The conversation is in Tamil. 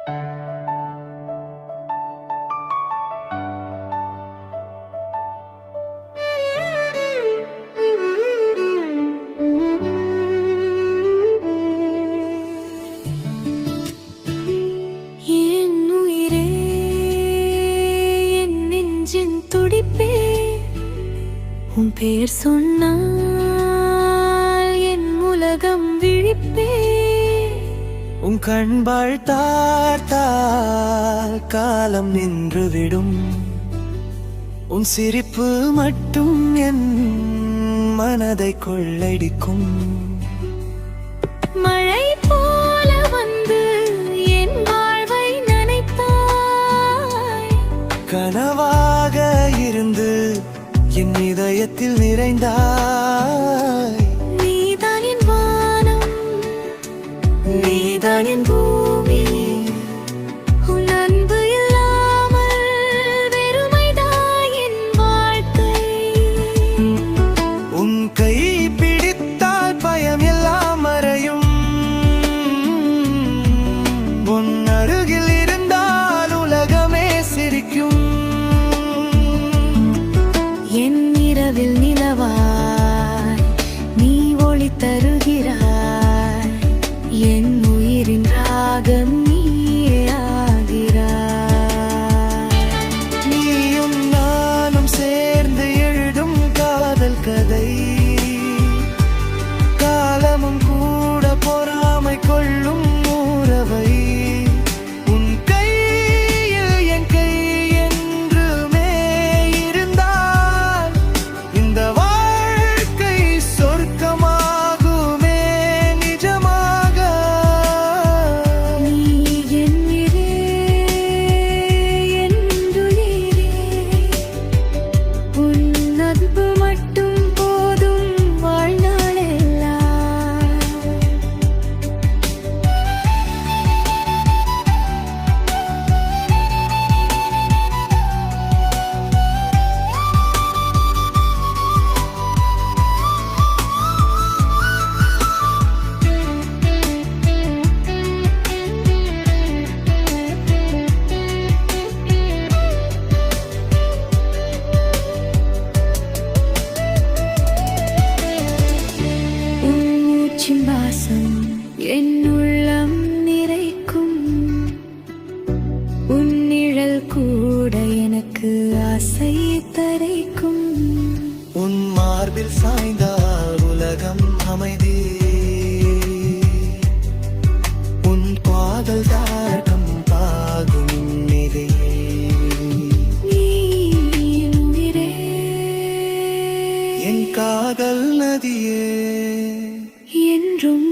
உன் பேர் சொன்னால் என் உலகம் விழிப்பே. உன் கண்பாள் தார்த்தால் காலம் நின்றுவிடும். உன் சிரிப்பு மட்டும் என் மனதை கொள்ளடிக்கும். மழை போல வந்து என் வாழ்வை நனைத்தாய். கனவாக இருந்து என் இதயத்தில் நிறைந்தாய். நீதான் என் வானம், நீதான் என் பூமி. உன் அன்பு இல்லாமல் வெறுமைதான் என் வாழ்க்கை. உன் கை பிடித்தால் பயம் எல்லாம் மறையும். உன் அருகில் இருந்தால் உலகமே சிரிக்கும். என் இரவில் நிலவாய் நீ ஒளி தருகிறாய். என் உயிரின் ராகம் நீயே ஆகிறாய். நீயும் நானும் சேர்ந்து எழுதும் காதல் கதை. காலமும் கூட பொறாமை கொள்ளும் உறவை. உன் கையில் என் கை என்றுமே இருந்தால் இந்த வாழ்க்கை சொர்க்கமாகுமே நிஜமாக. நீ என் உயிரே, என் உயிரே. உன் அன்பு மட்டும் போதும் வாழ்நாளெல்லாம். உன் மூச்சின் வாசம் என் உள்ளம் நிறைக்கும். உன் நிழல் கூட எனக்கு ஆசை தரைக்கும். உன் மார்பில் சாய்ந்தால் உலகம் அமைதி. உன் காதல் தார்க்கம் பாகும் நிலையே. நீ என் உயிரே, என் காதல் நதியே என்றும்